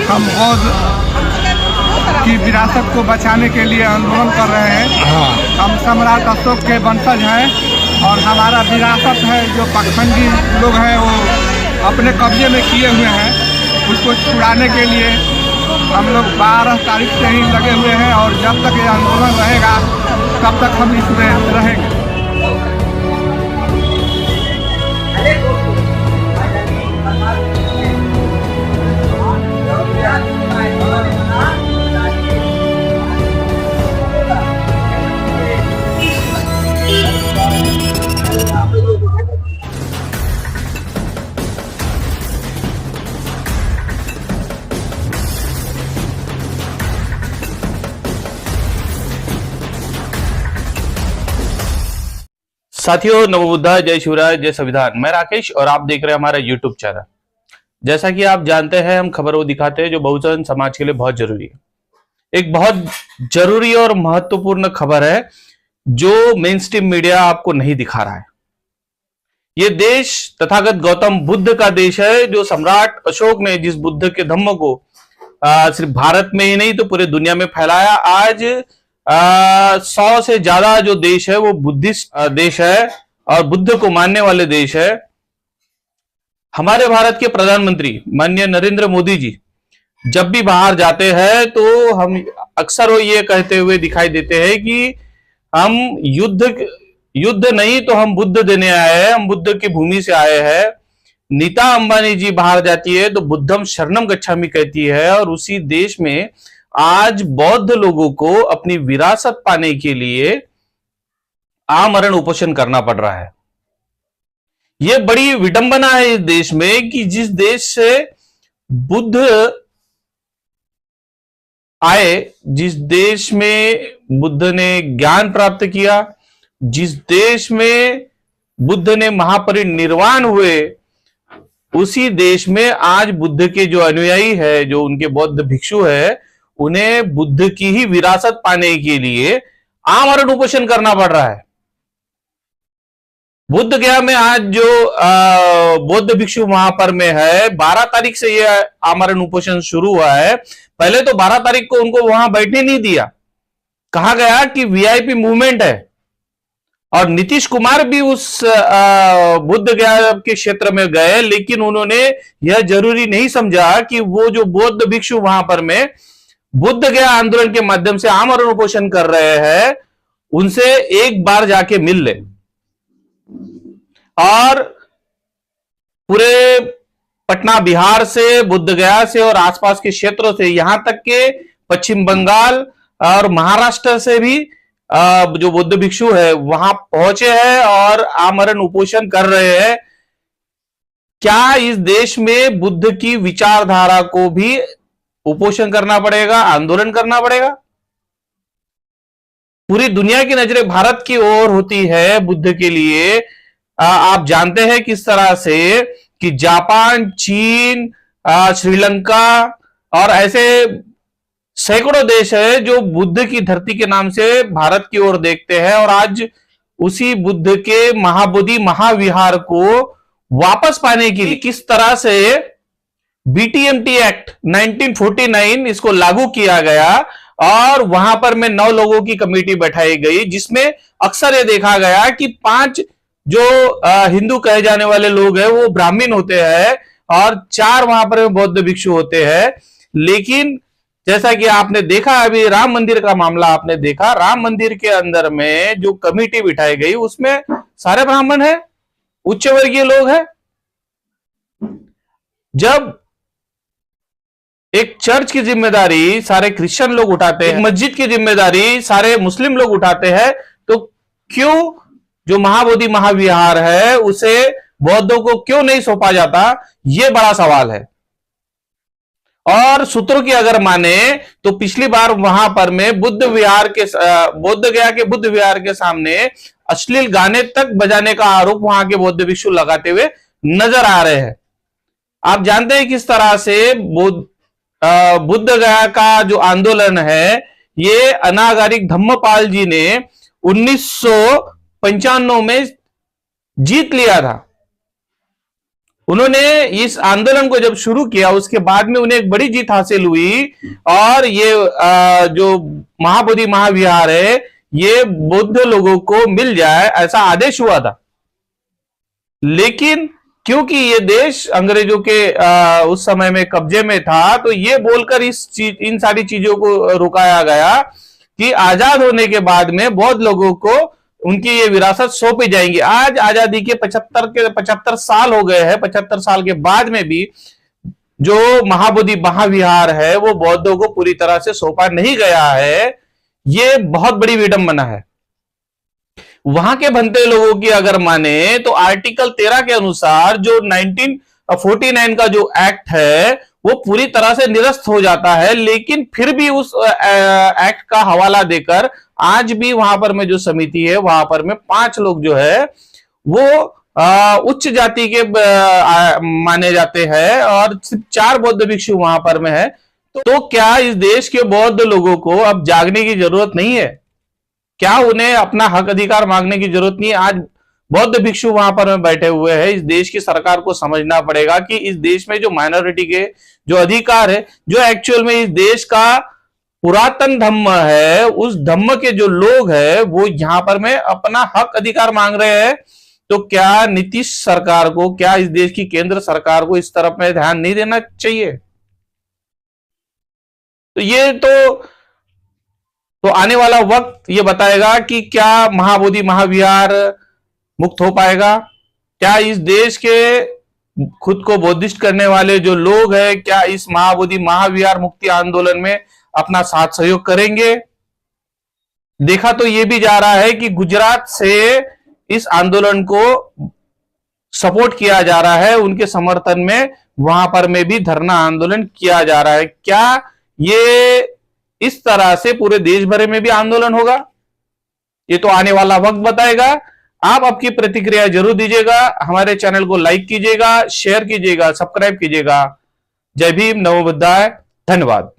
हम बौद्ध की विरासत को बचाने के लिए आंदोलन कर रहे हैं। हाँ। हम सम्राट अशोक के वंशज हैं और हमारा विरासत है जो पाखंडी लोग हैं वो अपने कब्जे में किए हुए हैं, उसको छुड़ाने के लिए हम लोग 12 तारीख से ही लगे हुए हैं और जब तक ये आंदोलन रहेगा तब तक हम इसमें रहेंगे। साथियों, नमोबुद्धा, जय शिवराज, जय संविधान। मैं राकेश और आप देख रहे हैं हमारा यूट्यूब चैनल। जैसा कि आप जानते हैं, हम खबर वो दिखाते हैं जो बहुजन समाज के लिए बहुत जरूरी है। एक बहुत जरूरी और महत्वपूर्ण खबर है जो मेन स्ट्रीम मीडिया आपको नहीं दिखा रहा है। ये देश तथागत गौतम बुद्ध का देश है, जो सम्राट अशोक ने जिस बुद्ध के धम्म को सिर्फ भारत में ही नहीं तो पूरे दुनिया में फैलाया। आज 100 से ज्यादा जो देश है वो बुद्धिस्ट देश है और बुद्ध को मानने वाले देश है। हमारे भारत के प्रधानमंत्री माननीय नरेंद्र मोदी जी जब भी बाहर जाते हैं तो हम अक्सर वो ये कहते हुए दिखाई देते हैं कि हम युद्ध नहीं तो हम बुद्ध देने आए हैं, हम बुद्ध की भूमि से आए हैं। नीता अंबानी जी बाहर जाती है तो बुद्धम शरणम गच्छामि कहती है और उसी देश में आज बौद्ध लोगों को अपनी विरासत पाने के लिए आमरण उपोषण करना पड़ रहा है। यह बड़ी विडंबना है इस देश में कि जिस देश से बुद्ध आए, जिस देश में बुद्ध ने ज्ञान प्राप्त किया, जिस देश में बुद्ध ने महापरिनिर्वाण हुए, उसी देश में आज बुद्ध के जो अनुयायी है, जो उनके बौद्ध भिक्षु है, उन्हें बुद्ध की ही विरासत पाने के लिए आमरण उपोषण करना पड़ रहा है। बुद्ध गया में आज जो बौद्ध भिक्षु वहां पर में है, 12 तारीख से यह आमरण उपोषण शुरू हुआ है। पहले तो 12 तारीख को उनको वहां बैठने नहीं दिया, कहा गया कि वीआईपी मूवमेंट है और नीतीश कुमार भी उस बुद्ध गया के क्षेत्र में गए, लेकिन उन्होंने यह जरूरी नहीं समझा कि वो जो बौद्ध भिक्षु वहां पर में बुद्ध गया आंदोलन के माध्यम से आमरण उपोषण कर रहे हैं, उनसे एक बार जाके मिल ले। और पूरे पटना बिहार से, बुद्ध गया से और आसपास के क्षेत्रों से, यहां तक के पश्चिम बंगाल और महाराष्ट्र से भी जो बौद्ध भिक्षु है वहां पहुंचे हैं और आमरण उपोषण कर रहे हैं। क्या इस देश में बुद्ध की विचारधारा को भी उपोषण करना पड़ेगा, आंदोलन करना पड़ेगा? पूरी दुनिया की नजरें भारत की ओर होती है बुद्ध के लिए। आप जानते हैं किस तरह से कि जापान, चीन, श्रीलंका और ऐसे सैकड़ों देश है जो बुद्ध की धरती के नाम से भारत की ओर देखते हैं और आज उसी बुद्ध के महाबोधि महाविहार को वापस पाने के लिए किस तरह से बीटीएमटी एक्ट 1949 इसको लागू किया गया और वहां पर में 9 लोगों की कमेटी बैठाई गई, जिसमें अक्सर ये देखा गया कि 5 जो हिंदू कहे जाने वाले लोग हैं वो ब्राह्मण होते हैं और 4 वहां पर बौद्ध भिक्षु होते हैं। लेकिन जैसा कि आपने देखा, अभी राम मंदिर का मामला आपने देखा, राम मंदिर के अंदर में जो कमेटी बिठाई गई उसमें सारे ब्राह्मण हैं, उच्च वर्गीय लोग हैं। जब एक चर्च की जिम्मेदारी सारे क्रिश्चियन लोग उठाते हैं, मस्जिद की जिम्मेदारी सारे मुस्लिम लोग उठाते हैं, तो क्यों जो महाबोधि महाविहार है उसे बौद्धों को क्यों नहीं सौंपा जाता? यह बड़ा सवाल है। और सूत्रों की अगर माने तो पिछली बार वहां पर में बुद्ध गया के बुद्ध विहार के सामने अश्लील गाने तक बजाने का आरोप वहां के बौद्ध भिक्षु लगाते हुए नजर आ रहे हैं। आप जानते हैं किस तरह से बुद्ध गया का जो आंदोलन है, ये अनागारिक धम्मपाल जी ने 1995 में जीत लिया था। उन्होंने इस आंदोलन को जब शुरू किया उसके बाद में उन्हें एक बड़ी जीत हासिल हुई और ये जो महाबोधि महाविहार है ये बौद्ध लोगों को मिल जाए ऐसा आदेश हुआ था। लेकिन क्योंकि ये देश अंग्रेजों के उस समय में कब्जे में था तो ये बोलकर इन सारी चीजों को रुकाया गया कि आजाद होने के बाद में बौद्ध लोगों को उनकी ये विरासत सौंपी जाएंगी। आज आजादी के 75 साल हो गए हैं। 75 साल के बाद में भी जो महाबोधि महाविहार है वो बौद्धों को पूरी तरह से सौंपा नहीं गया है। ये बहुत बड़ी विडंबना है। वहां के भंते लोगों की अगर माने तो आर्टिकल 13 के अनुसार जो 1949 का जो एक्ट है वो पूरी तरह से निरस्त हो जाता है। लेकिन फिर भी उस एक्ट का हवाला देकर आज भी वहां पर में जो समिति है वहां पर में 5 लोग जो है वो उच्च जाति के माने जाते हैं और सिर्फ 4 बौद्ध भिक्षु वहां पर में है। तो क्या इस देश के बौद्ध लोगों को अब जागने की जरूरत नहीं है? क्या उन्हें अपना हक अधिकार मांगने की जरूरत नहीं है? आज बौद्ध भिक्षु वहां पर में बैठे हुए हैं। इस देश की सरकार को समझना पड़ेगा कि इस देश में जो माइनॉरिटी के जो अधिकार है, जो एक्चुअल में इस देश का पुरातन धम्म है, उस धम्म के जो लोग हैं वो यहां पर में अपना हक अधिकार मांग रहे हैं। तो क्या नीतीश सरकार को, क्या इस देश की केंद्र सरकार को इस तरफ में ध्यान नहीं देना चाहिए? तो ये तो आने वाला वक्त ये बताएगा कि क्या महाबोधि महाविहार मुक्त हो पाएगा? क्या इस देश के खुद को बौद्धिस्ट करने वाले जो लोग हैं क्या इस महाबोधि महाविहार मुक्ति आंदोलन में अपना साथ सहयोग करेंगे? देखा तो ये भी जा रहा है कि गुजरात से इस आंदोलन को सपोर्ट किया जा रहा है, उनके समर्थन में वहां पर में भी धरना आंदोलन किया जा रहा है। क्या ये इस तरह से पूरे देश भर में भी आंदोलन होगा? ये तो आने वाला वक्त बताएगा। आप आपकी प्रतिक्रिया जरूर दीजिएगा। हमारे चैनल को लाइक कीजिएगा, शेयर कीजिएगा, सब्सक्राइब कीजिएगा। जय भीम, नमो बुद्धाय, धन्यवाद।